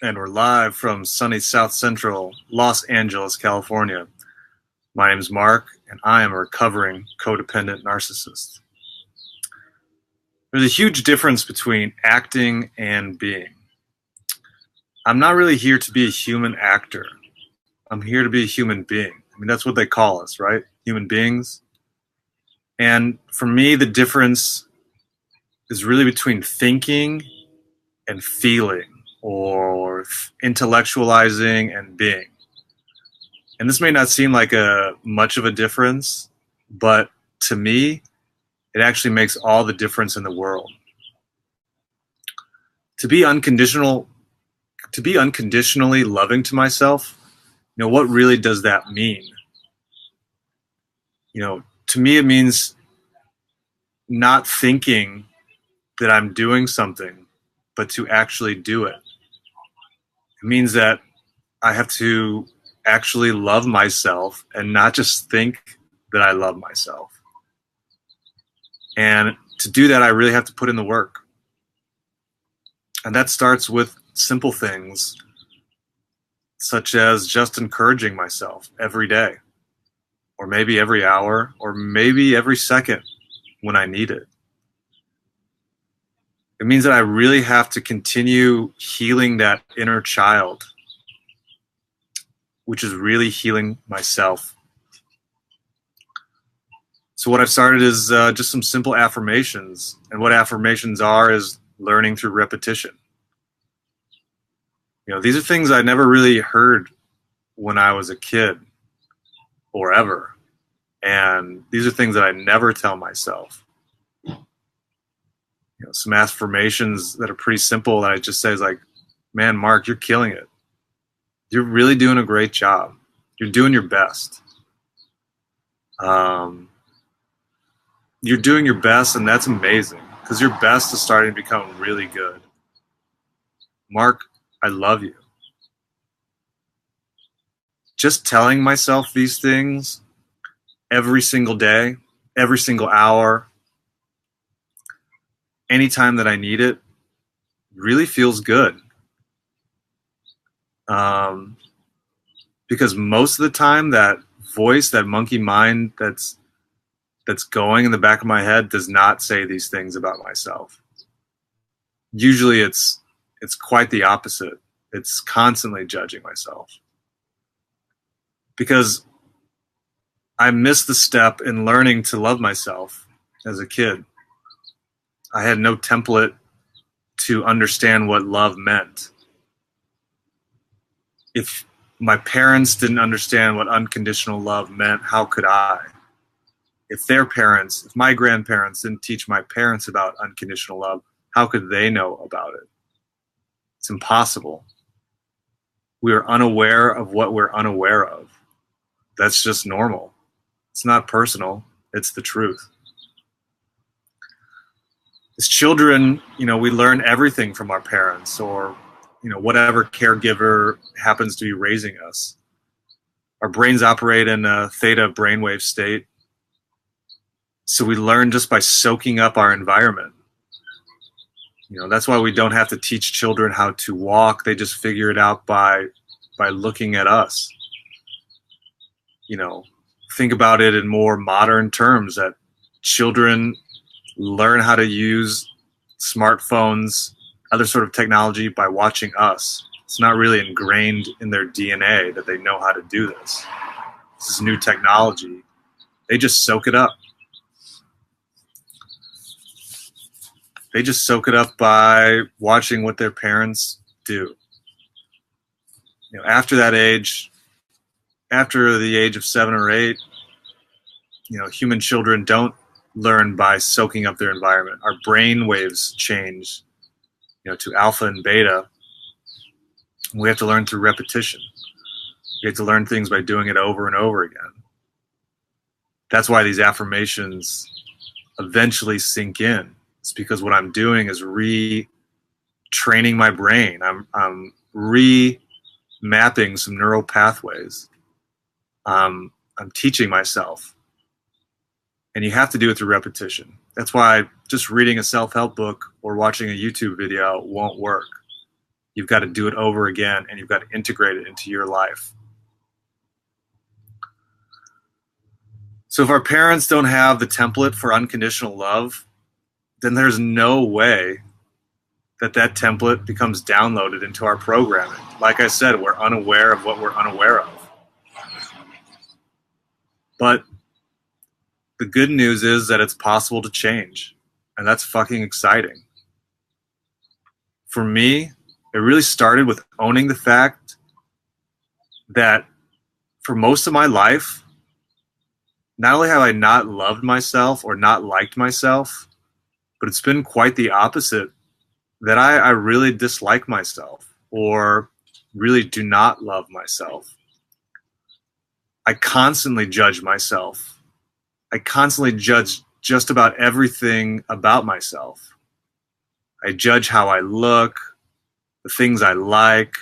And we're live from sunny South Central Los Angeles, California. My name is Mark, and I am a recovering codependent narcissist. There's a huge difference between acting and being. I'm not really here to be a human actor. I'm here to be a human being. I mean, that's what they call us, right? Human beings. And for me, the difference is really between thinking and feeling, or intellectualizing and being. And this may not seem like much of a difference, but to me, it actually makes all the difference in the world. To be unconditionally loving to myself, what really does that mean? To me, it means not thinking that I'm doing something, but to actually do it. It means that I have to actually love myself and not just think that I love myself. And to do that, I really have to put in the work. And that starts with simple things, such as just encouraging myself every day, or maybe every hour, or maybe every second when I need it. It means that I really have to continue healing that inner child, which is really healing myself. So what I've started is just some simple affirmations. And what affirmations are is learning through repetition. These are things I never really heard when I was a kid or ever. And these are things that I never tell myself. Some affirmations that are pretty simple that I just say is like, man, Mark, you're killing it. You're really doing a great job. You're doing your best. You're doing your best, and that's amazing, because your best is starting to become really good. Mark, I love you. Just telling myself these things every single day, every single hour, anytime that I need it, really feels good. Because most of the time, that voice, that monkey mind that's going in the back of my head does not say these things about myself. Usually it's quite the opposite. It's constantly judging myself. Because I missed the step in learning to love myself as a kid. I had no template to understand what love meant. If my parents didn't understand what unconditional love meant, how could I? If my grandparents didn't teach my parents about unconditional love, how could they know about it? It's impossible. We are unaware of what we're unaware of. That's just normal. It's not personal. It's the truth. As children, we learn everything from our parents, or whatever caregiver happens to be raising us. Our brains operate in a theta brainwave state. So we learn just by soaking up our environment. That's why we don't have to teach children how to walk. They just figure it out by looking at us. Think about it in more modern terms, that children learn how to use smartphones, other sort of technology, by watching us. It's not really ingrained in their DNA that they know how to do this. This is new technology. They just soak it up. They just soak it up by watching what their parents do. After that age, after the age of 7 or 8, human children don't learn by soaking up their environment. Our brain waves change, to alpha and beta. We have to learn through repetition. We have to learn things by doing it over and over again. That's why these affirmations eventually sink in. It's because what I'm doing is retraining my brain. I'm remapping some neural pathways. I'm teaching myself. And you have to do it through repetition. That's why just reading a self-help book or watching a YouTube video won't work. You've got to do it over again, and you've got to integrate it into your life. So if our parents don't have the template for unconditional love, then there's no way that that template becomes downloaded into our programming. Like I said, we're unaware of what we're unaware of. But the good news is that it's possible to change, and that's fucking exciting. For me, it really started with owning the fact that for most of my life, not only have I not loved myself or not liked myself, but it's been quite the opposite, that I really dislike myself or really do not love myself. I constantly judge myself. I constantly judge just about everything about myself. I judge how I look, the things I like,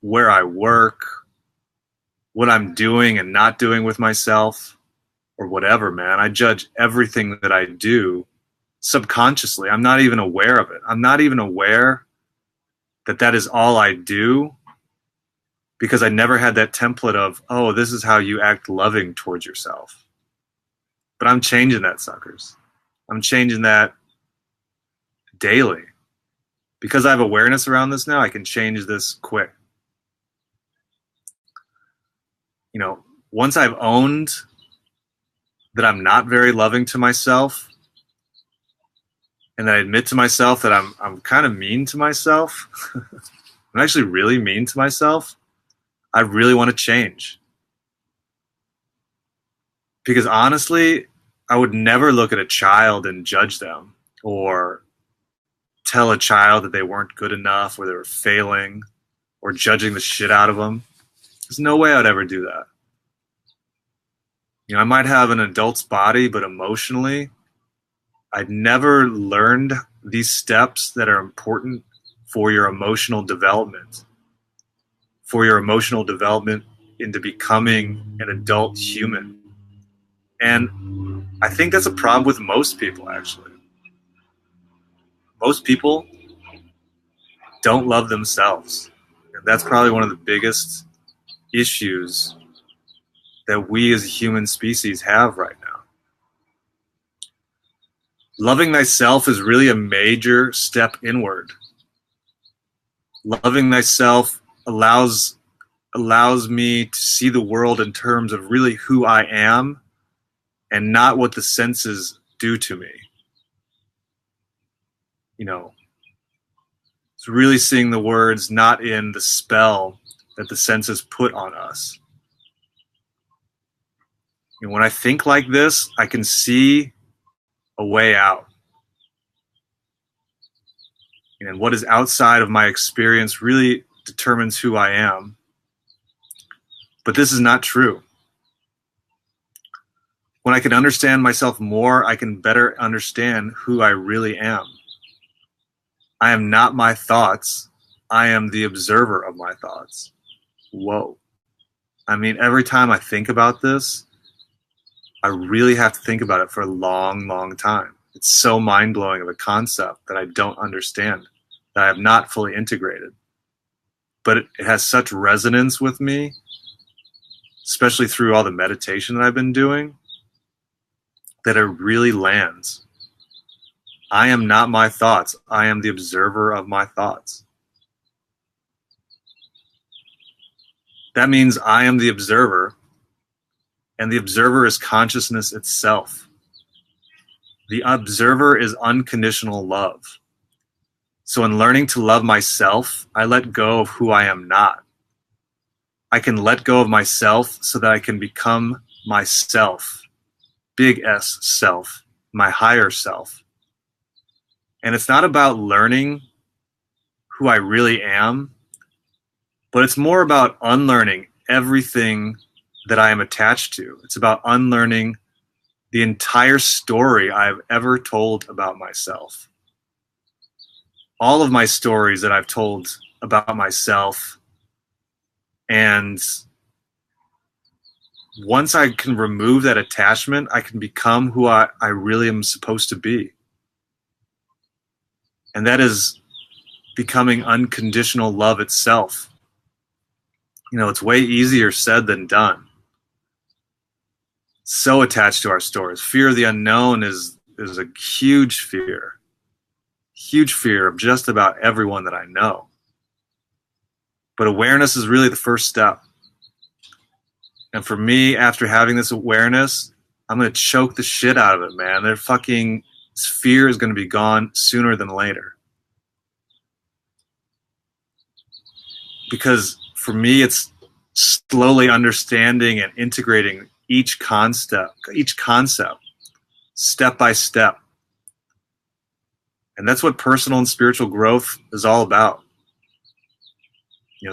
where I work, what I'm doing and not doing with myself, or whatever, man. I judge everything that I do subconsciously. I'm not even aware of it. I'm not even aware that that is all I do, because I never had that template of, oh, this is how you act loving towards yourself. But I'm changing that, suckers. I'm changing that daily. Because I have awareness around this now, I can change this quick. You know, once I've owned that I'm not very loving to myself, and that I admit to myself that I'm kind of mean to myself, I'm actually really mean to myself, I really want to change. Because honestly, I would never look at a child and judge them, or tell a child that they weren't good enough, or they were failing, or judging the shit out of them. There's no way I'd ever do that. You know, I might have an adult's body, but emotionally, I'd never learned these steps that are important for your emotional development, into becoming an adult human. And I think that's a problem with most people, actually. Most people don't love themselves. And that's probably one of the biggest issues that we as a human species have right now. Loving thyself is really a major step inward. Loving thyself allows me to see the world in terms of really who I am and not what the senses do to me. You know, it's really seeing the words not in the spell that the senses put on us. And when I think like this, I can see a way out. And what is outside of my experience really determines who I am. But this is not true. When I can understand myself more, I can better understand who I really am. I am not my thoughts. I am the observer of my thoughts. Whoa. I mean, every time I think about this, I really have to think about it for a long, long time. It's so mind-blowing of a concept that I don't understand, that I have not fully integrated. But it has such resonance with me, especially through all the meditation that I've been doing, that it really lands. I am not my thoughts. I am the observer of my thoughts. That means I am the observer, and the observer is consciousness itself. The observer is unconditional love. So in learning to love myself, I let go of who I am not. I can let go of myself so that I can become myself, big S self, my higher self. And it's not about learning who I really am, but it's more about unlearning everything that I am attached to. It's about unlearning the entire story I've ever told about myself. All of my stories that I've told about myself. And once I can remove that attachment, I can become who I really am supposed to be. And that is becoming unconditional love itself. It's way easier said than done. So attached to our stories. Fear of the unknown is a huge fear of just about everyone that I know. But awareness is really the first step. And for me, after having this awareness, I'm going to choke the shit out of it, man. Fear is going to be gone sooner than later. Because for me, it's slowly understanding and integrating each concept, step by step. And that's what personal and spiritual growth is all about.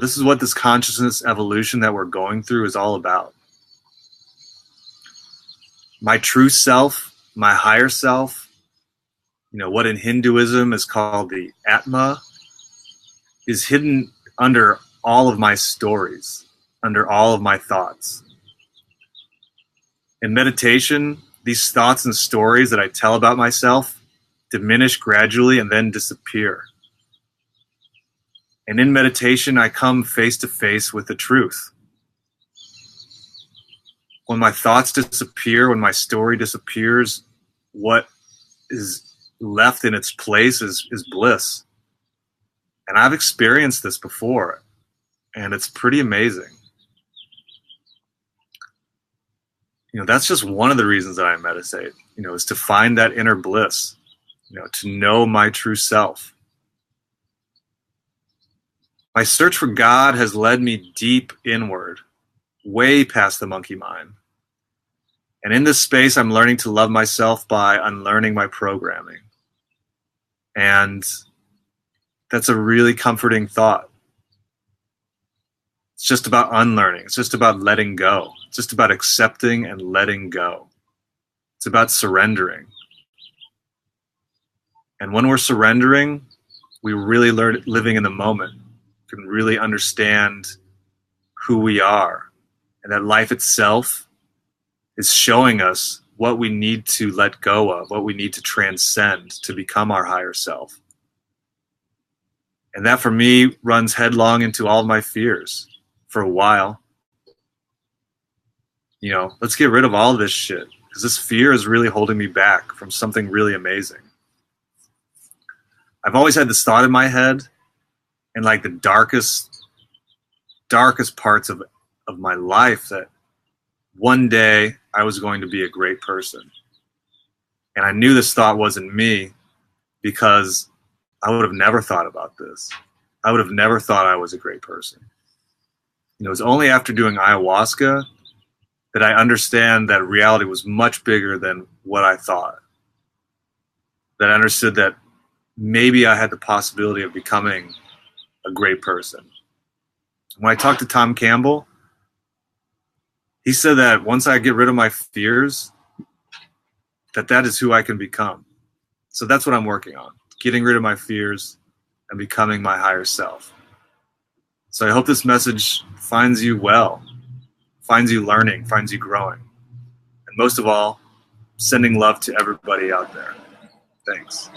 This is what this consciousness evolution that we're going through is all about. My true self, my higher self, what in Hinduism is called the Atma, is hidden under all of my stories, under all of my thoughts. In meditation, these thoughts and stories that I tell about myself diminish gradually and then disappear. And in meditation, I come face to face with the truth. When my thoughts disappear, when my story disappears, what is left in its place is bliss. And I've experienced this before, and it's pretty amazing. That's just one of the reasons that I meditate, is to find that inner bliss, to know my true self. My search for God has led me deep inward, way past the monkey mind. And in this space, I'm learning to love myself by unlearning my programming. And that's a really comforting thought. It's just about unlearning. It's just about letting go. It's just about accepting and letting go. It's about surrendering. And when we're surrendering, we really learn living in the moment. We can really understand who we are. And that life itself is showing us what we need to let go of, what we need to transcend to become our higher self. And that for me runs headlong into all of my fears for a while. Let's get rid of all of this shit, because this fear is really holding me back from something really amazing. I've always had this thought in my head, in like the darkest parts of my life, that one day I was going to be a great person. And I knew this thought wasn't me, because I would have never thought about this. I would have never thought I was a great person. It was only after doing ayahuasca that I understand that reality was much bigger than what I thought. That I understood that maybe I had the possibility of becoming a great person. When I talked to Tom Campbell, he said that once I get rid of my fears, that is who I can become. So that's what I'm working on, getting rid of my fears and becoming my higher self. So I hope this message finds you well, finds you learning, finds you growing. And most of all, sending love to everybody out there. Thanks.